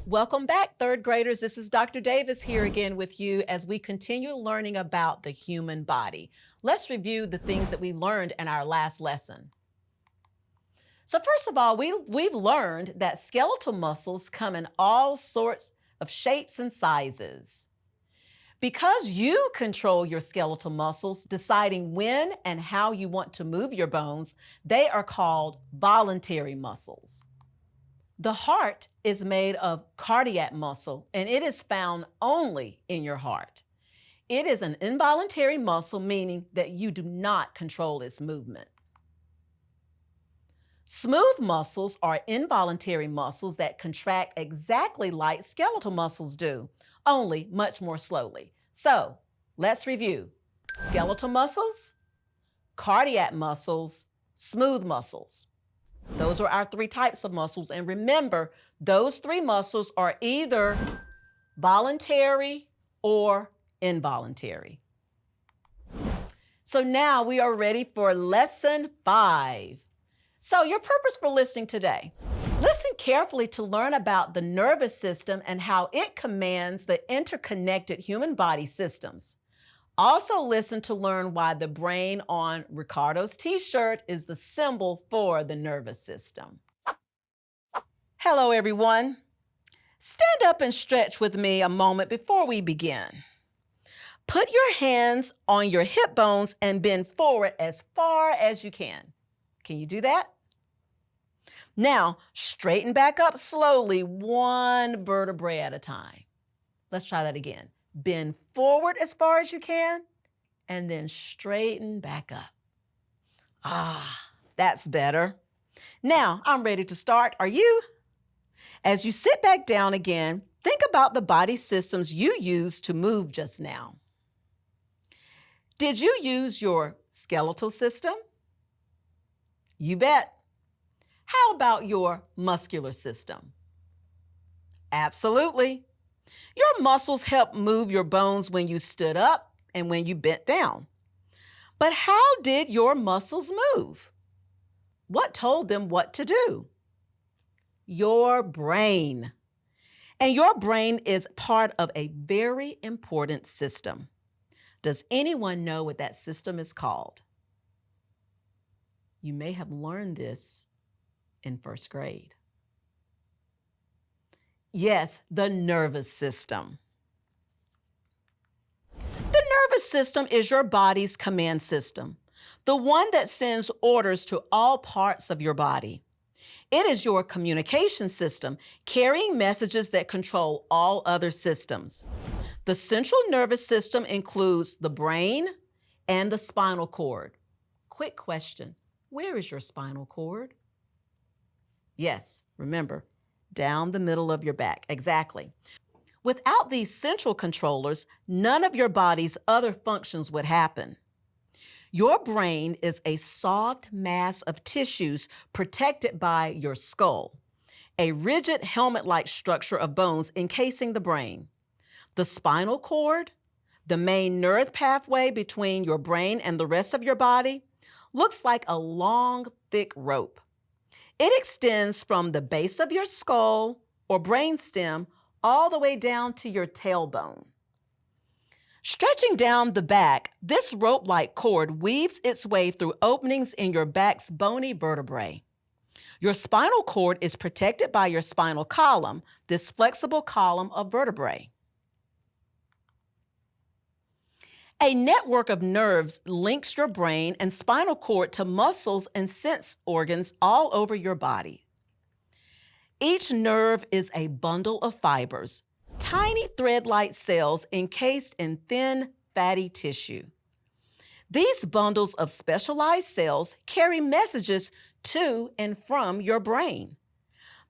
Welcome back, third graders. This is Dr. Davis here again with you as we continue learning about the human body. Let's review the things that we learned in our last lesson. So first of all, we've learned that skeletal muscles come in all sorts of shapes and sizes. Because you control your skeletal muscles, deciding when and how you want to move your bones, they are called voluntary muscles. The heart is made of cardiac muscle, and it is found only in your heart. It is an involuntary muscle, meaning that you do not control its movement. Smooth muscles are involuntary muscles that contract exactly like skeletal muscles do, only much more slowly. So, let's review. Skeletal muscles, cardiac muscles, smooth muscles. Those are our three types of muscles, and remember, those three muscles are either voluntary or involuntary. So now we are ready for lesson 5. So your purpose for listening today. Listen carefully to learn about the nervous system and how it commands the interconnected human body systems. Also listen to learn why the brain on Ricardo's t-shirt is the symbol for the nervous system. Hello, everyone. Stand up and stretch with me a moment before we begin. Put your hands on your hip bones and bend forward as far as you can. Can you do that? Now, straighten back up slowly, one vertebrae at a time. Let's try that again. Bend forward as far as you can, and then straighten back up. That's better. Now, I'm ready to start. Are you? As you sit back down again, think about the body systems you used to move just now. Did you use your skeletal system? You bet. How about your muscular system? Absolutely. Your muscles help move your bones when you stood up and when you bent down. But how did your muscles move? What told them what to do? Your brain. And your brain is part of a very important system. Does anyone know what that system is called? You may have learned this in first grade. Yes, the nervous system. The nervous system is your body's command system, the one that sends orders to all parts of your body. It is your communication system, carrying messages that control all other systems. The central nervous system includes the brain and the spinal cord. Quick question, where is your spinal cord? Yes, remember, down the middle of your back, exactly. Without these central controllers, none of your body's other functions would happen. Your brain is a soft mass of tissues protected by your skull, a rigid helmet-like structure of bones encasing the brain. The spinal cord, the main nerve pathway between your brain and the rest of your body, looks like a long, thick rope. It extends from the base of your skull or brainstem all the way down to your tailbone. Stretching down the back, this rope-like cord weaves its way through openings in your back's bony vertebrae. Your spinal cord is protected by your spinal column, this flexible column of vertebrae. A network of nerves links your brain and spinal cord to muscles and sense organs all over your body. Each nerve is a bundle of fibers, tiny thread-like cells encased in thin, fatty tissue. These bundles of specialized cells carry messages to and from your brain.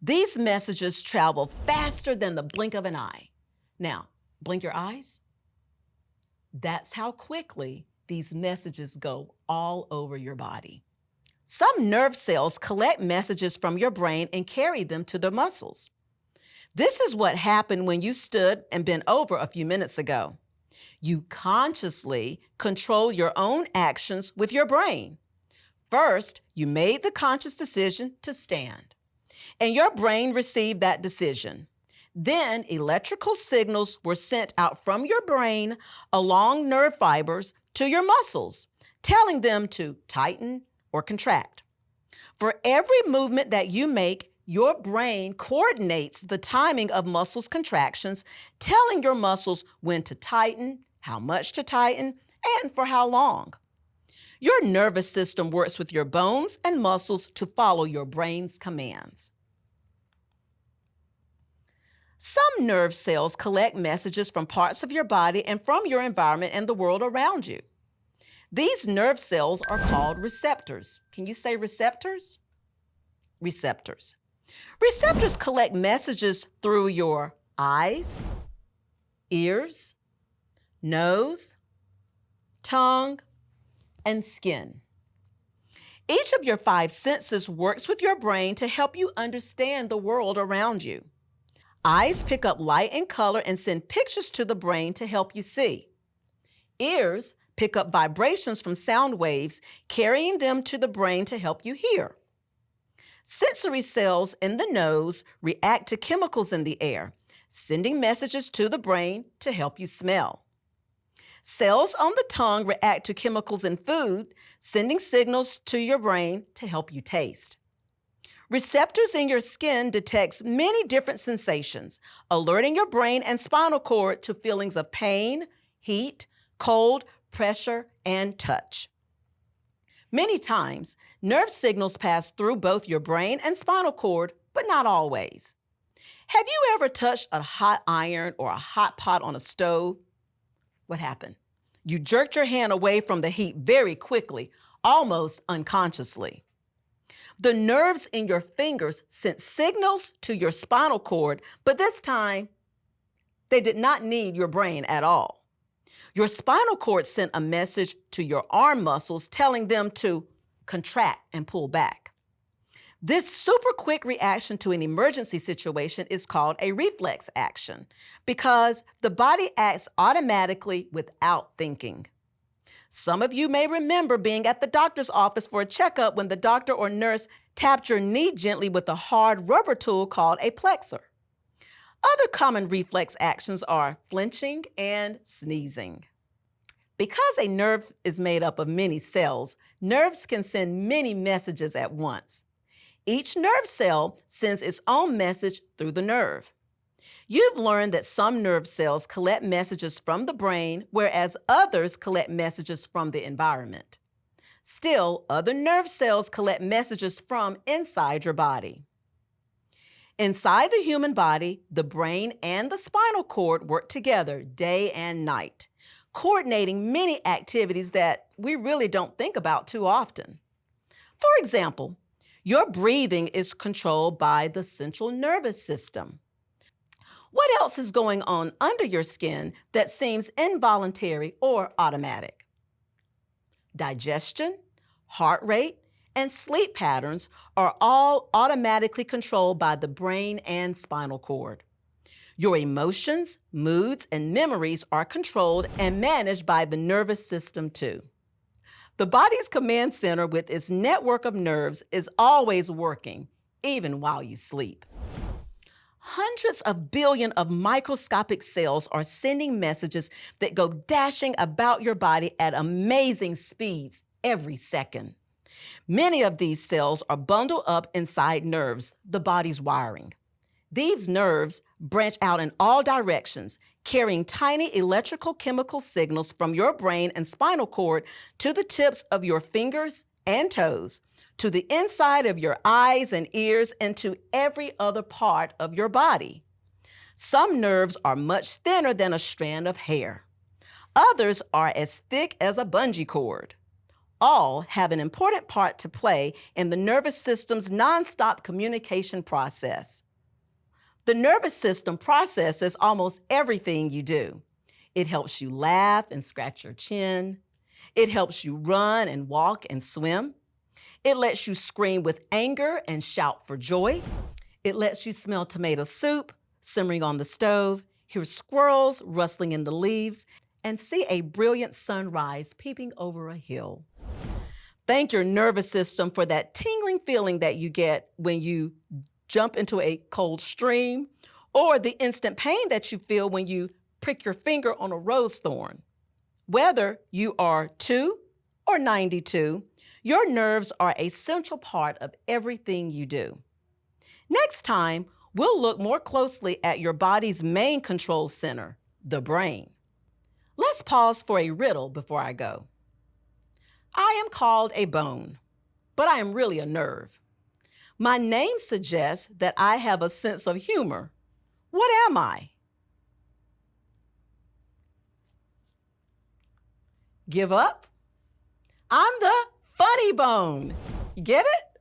These messages travel faster than the blink of an eye. Now, blink your eyes. That's how quickly these messages go all over your body. Some nerve cells collect messages from your brain and carry them to the muscles. This is what happened when you stood and bent over a few minutes ago. You consciously control your own actions with your brain. First, you made the conscious decision to stand, and your brain received that decision. Then, electrical signals were sent out from your brain along nerve fibers to your muscles, telling them to tighten or contract. For every movement that you make, your brain coordinates the timing of muscles contractions, telling your muscles when to tighten, how much to tighten, and for how long. Your nervous system works with your bones and muscles to follow your brain's commands. Some nerve cells collect messages from parts of your body and from your environment and the world around you. These nerve cells are called receptors. Can you say receptors? Receptors. Receptors collect messages through your eyes, ears, nose, tongue, and skin. Each of your 5 senses works with your brain to help you understand the world around you. Eyes pick up light and color and send pictures to the brain to help you see. Ears pick up vibrations from sound waves, carrying them to the brain to help you hear. Sensory cells in the nose react to chemicals in the air, sending messages to the brain to help you smell. Cells on the tongue react to chemicals in food, sending signals to your brain to help you taste. Receptors in your skin detects many different sensations, alerting your brain and spinal cord to feelings of pain, heat, cold, pressure, and touch. Many times, nerve signals pass through both your brain and spinal cord, but not always. Have you ever touched a hot iron or a hot pot on a stove? What happened? You jerked your hand away from the heat very quickly, almost unconsciously. The nerves in your fingers sent signals to your spinal cord, but this time, they did not need your brain at all. Your spinal cord sent a message to your arm muscles telling them to contract and pull back. This super quick reaction to an emergency situation is called a reflex action because the body acts automatically without thinking. Some of you may remember being at the doctor's office for a checkup when the doctor or nurse tapped your knee gently with a hard rubber tool called a plexor. Other common reflex actions are flinching and sneezing. Because a nerve is made up of many cells, nerves can send many messages at once. Each nerve cell sends its own message through the nerve. You've learned that some nerve cells collect messages from the brain, whereas others collect messages from the environment. Still, other nerve cells collect messages from inside your body. Inside the human body, the brain and the spinal cord work together day and night, coordinating many activities that we really don't think about too often. For example, your breathing is controlled by the central nervous system. What else is going on under your skin that seems involuntary or automatic? Digestion, heart rate, and sleep patterns are all automatically controlled by the brain and spinal cord. Your emotions, moods, and memories are controlled and managed by the nervous system too. The body's command center with its network of nerves is always working, even while you sleep. Hundreds of billions of microscopic cells are sending messages that go dashing about your body at amazing speeds every second. Many of these cells are bundled up inside nerves, the body's wiring. These nerves branch out in all directions, carrying tiny electrical chemical signals from your brain and spinal cord to the tips of your fingers and toes, to the inside of your eyes and ears, and to every other part of your body. Some nerves are much thinner than a strand of hair. Others are as thick as a bungee cord. All have an important part to play in the nervous system's nonstop communication process. The nervous system processes almost everything you do. It helps you laugh and scratch your chin. It helps you run and walk and swim. It lets you scream with anger and shout for joy. It lets you smell tomato soup simmering on the stove, hear squirrels rustling in the leaves, and see a brilliant sunrise peeping over a hill. Thank your nervous system for that tingling feeling that you get when you jump into a cold stream, or the instant pain that you feel when you prick your finger on a rose thorn. Whether you are 2 or 92, your nerves are a central part of everything you do. Next time, we'll look more closely at your body's main control center, the brain. Let's pause for a riddle before I go. I am called a bone, but I am really a nerve. My name suggests that I have a sense of humor. What am I? Give up? I'm the funny bone. Get it?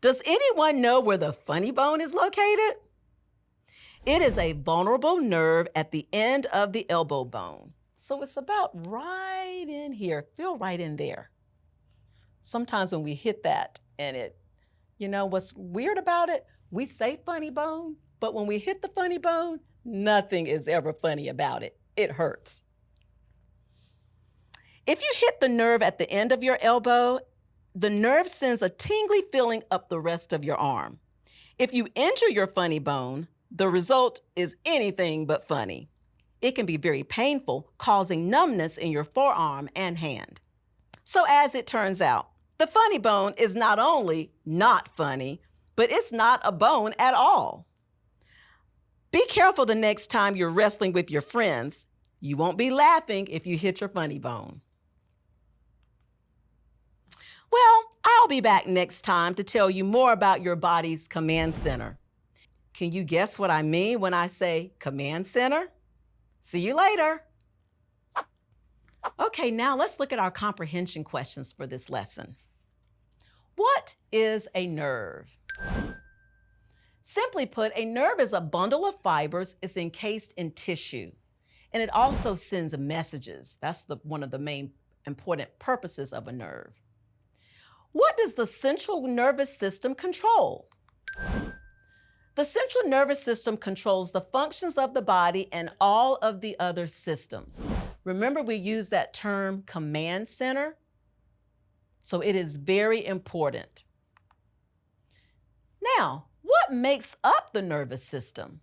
Does anyone know where the funny bone is located? It is a vulnerable nerve at the end of the elbow bone. So it's about right in here. Feel right in there. Sometimes when we hit that and what's weird about it? We say funny bone, but when we hit the funny bone, nothing is ever funny about it. It hurts. If you hit the nerve at the end of your elbow, the nerve sends a tingly feeling up the rest of your arm. If you injure your funny bone, the result is anything but funny. It can be very painful, causing numbness in your forearm and hand. So as it turns out, the funny bone is not only not funny, but it's not a bone at all. Be careful the next time you're wrestling with your friends. You won't be laughing if you hit your funny bone. Well, I'll be back next time to tell you more about your body's command center. Can you guess what I mean when I say command center? See you later. Okay, now let's look at our comprehension questions for this lesson. What is a nerve? Simply put, a nerve is a bundle of fibers. It's encased in tissue, and it also sends messages. That's one of the main important purposes of a nerve. What does the central nervous system control? The central nervous system controls the functions of the body and all of the other systems. Remember, we use that term command center? So it is very important. Now, what makes up the nervous system?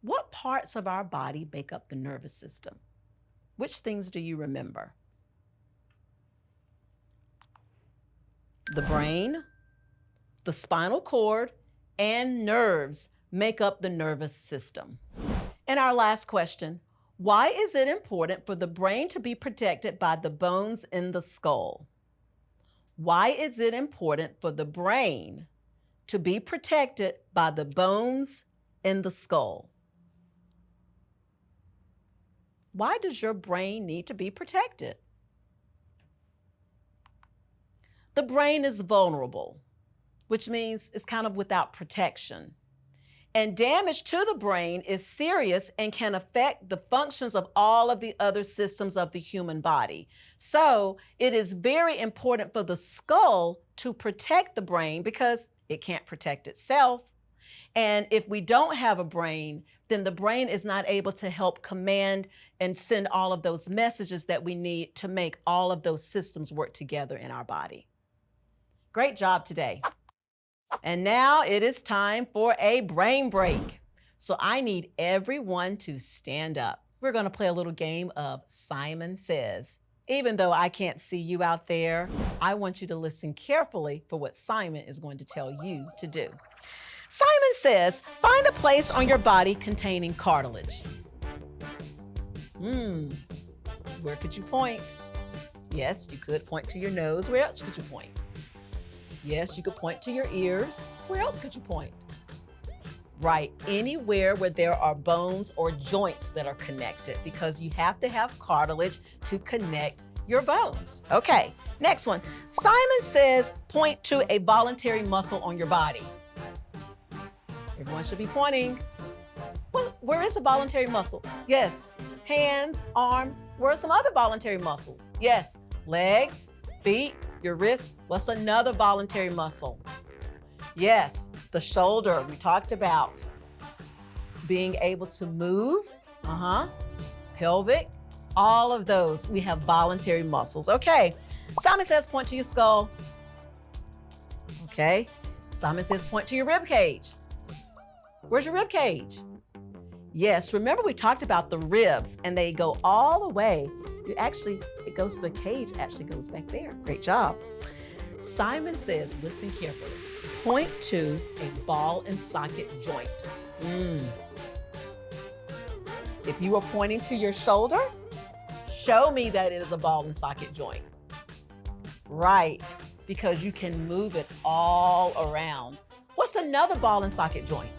What parts of our body make up the nervous system? Which things do you remember? The brain, the spinal cord, and nerves make up the nervous system. And our last question, why is it important for the brain to be protected by the bones in the skull? Why is it important for the brain to be protected by the bones in the skull? Why does your brain need to be protected? The brain is vulnerable, which means it's kind of without protection. And damage to the brain is serious and can affect the functions of all of the other systems of the human body. So it is very important for the skull to protect the brain because it can't protect itself. And if we don't have a brain, then the brain is not able to help command and send all of those messages that we need to make all of those systems work together in our body. Great job today. And now it is time for a brain break. So I need everyone to stand up. We're going to play a little game of Simon Says. Even though I can't see you out there, I want you to listen carefully for what Simon is going to tell you to do. Simon says, find a place on your body containing cartilage. Where could you point? Yes, you could point to your nose. Where else could you point? Yes, you could point to your ears. Where else could you point? Right, anywhere where there are bones or joints that are connected, because you have to have cartilage to connect your bones. Okay, next one. Simon says, point to a voluntary muscle on your body. Everyone should be pointing. Well, where is a voluntary muscle? Yes, hands, arms. Where are some other voluntary muscles? Yes, legs, feet, your wrist. What's another voluntary muscle? Yes, the shoulder. We talked about being able to move. pelvic, all of those, we have voluntary muscles. Okay, Simon says point to your skull. Okay, Simon says point to your rib cage. Where's your rib cage? Yes, remember we talked about the ribs and they go all the way. It goes to the cage, actually goes back there. Great job. Simon says, listen carefully. Point to a ball and socket joint. If you are pointing to your shoulder, show me that it is a ball and socket joint. Right, because you can move it all around. What's another ball and socket joint?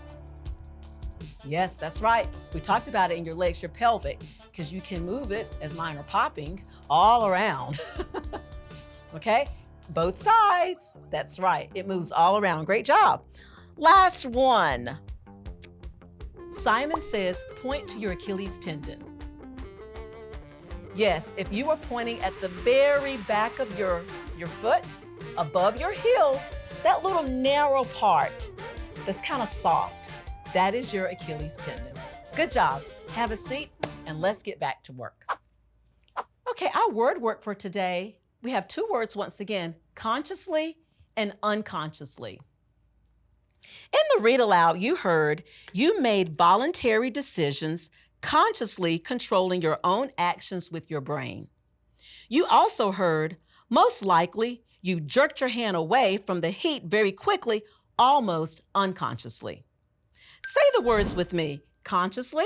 Yes, that's right. We talked about it in your legs, your pelvic, because you can move it, as mine are popping, all around. Okay, both sides. That's right, it moves all around. Great job. Last one. Simon says, point to your Achilles tendon. Yes, if you are pointing at the very back of your foot, above your heel, that little narrow part that's kind of soft, that is your Achilles tendon. Good job. Have a seat and let's get back to work. Okay, our word work for today, we have two words once again, consciously and unconsciously. In the read aloud, you heard you made voluntary decisions consciously controlling your own actions with your brain. You also heard, most likely, you jerked your hand away from the heat very quickly, almost unconsciously. Say the words with me, consciously,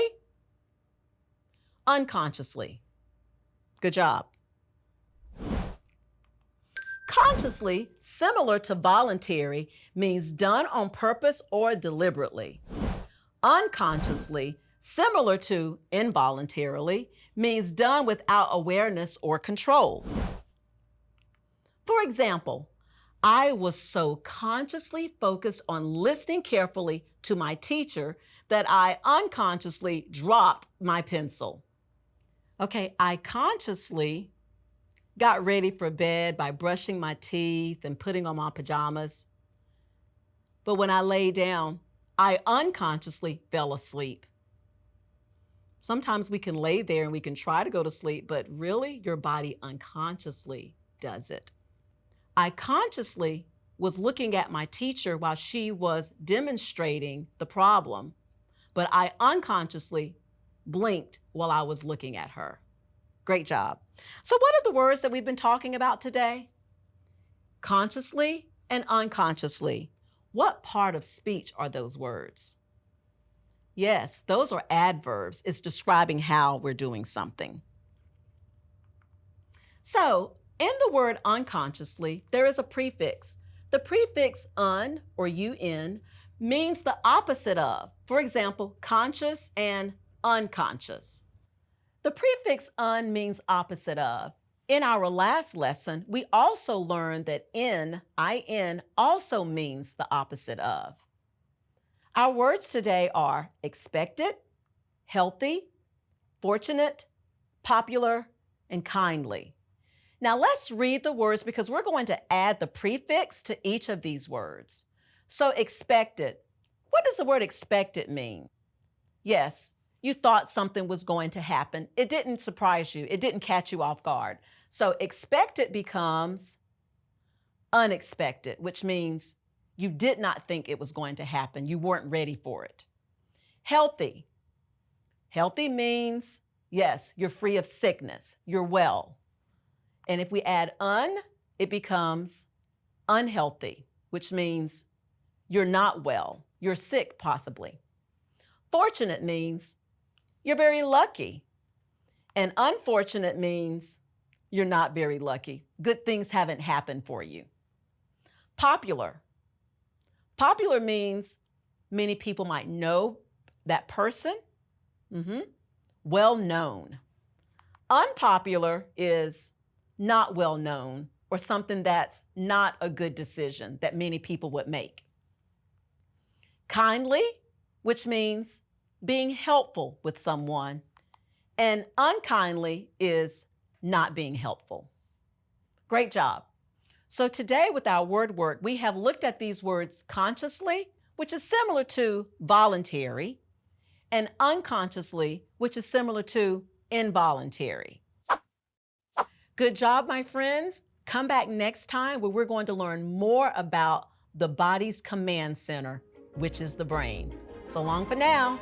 unconsciously. Good job. Consciously, similar to voluntary, means done on purpose or deliberately. Unconsciously, similar to involuntarily, means done without awareness or control. For example, I was so consciously focused on listening carefully to my teacher that I unconsciously dropped my pencil. Okay, I consciously got ready for bed by brushing my teeth and putting on my pajamas. But when I lay down, I unconsciously fell asleep. Sometimes we can lay there and we can try to go to sleep, but really your body unconsciously does it. I consciously was looking at my teacher while she was demonstrating the problem, but I unconsciously blinked while I was looking at her. Great job. So what are the words that we've been talking about today? Consciously and unconsciously. What part of speech are those words? Yes, those are adverbs. It's describing how we're doing something. So, in the word unconsciously, there is a prefix. The prefix un or un means the opposite of. For example, conscious and unconscious. The prefix un means opposite of. In our last lesson, we also learned that in also means the opposite of. Our words today are expected, healthy, fortunate, popular, and kindly. Now let's read the words because we're going to add the prefix to each of these words. So expected. What does the word expected mean? Yes, you thought something was going to happen. It didn't surprise you. It didn't catch you off guard. So expected becomes unexpected, which means you did not think it was going to happen. You weren't ready for it. Healthy. Healthy means, yes, you're free of sickness. You're well. And if we add un, it becomes unhealthy, which means you're not well. You're sick, possibly. Fortunate means you're very lucky. And unfortunate means you're not very lucky. Good things haven't happened for you. Popular. Popular means many people might know that person. Well known. Unpopular is not well known or something that's not a good decision that many people would make. Kindly, which means being helpful with someone, and unkindly is not being helpful. Great job. So today with our word work, we have looked at these words consciously, which is similar to voluntary, and unconsciously, which is similar to involuntary. Good job, my friends. Come back next time where we're going to learn more about the body's command center, which is the brain. So long for now.